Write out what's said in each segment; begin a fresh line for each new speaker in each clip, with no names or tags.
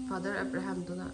Father Abraham do not.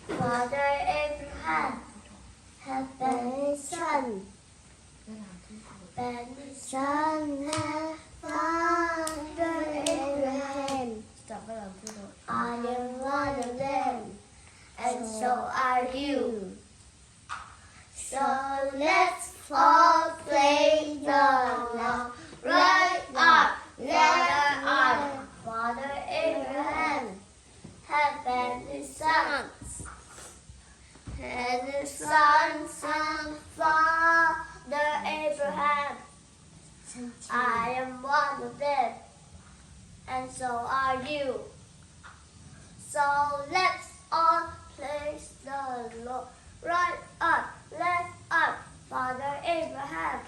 Father Abraham had many sons. Many sons had Father Abraham. I am one of them, and so are you. So let's all play the love right up, let up. Father Abraham had many sons. And his sons and Father Abraham. I am one of them, and so are you. So let's all place the Lord right up, left up. Father Abraham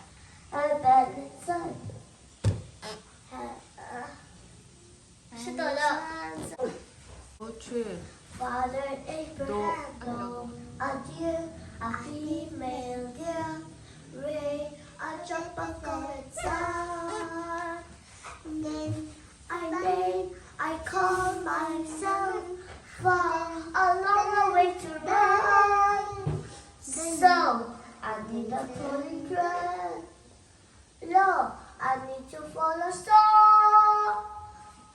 had many sons. Father Abraham, though a dear, a female deer, ray, a drop of golden sun. Then I call myself for a long way to run. So I need a pulling thread. No, I need to follow star.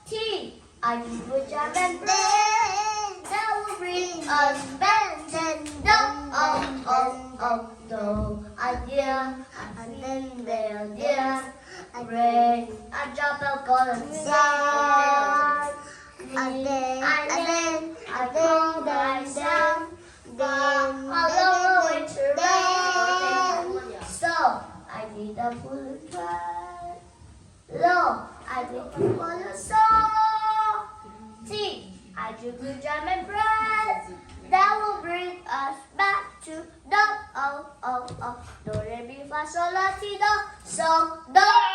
T, I need to jam and bread. That will bring us back and down. No idea. And then there, rain, a drop of golden sun. And then I call myself. Then a long way to run. So I need a full thread. No, I need to follow song. See, I do good jam and bread. That will bring us back to do. Do, re, mi, fa, sol, la, ti, do. So, do.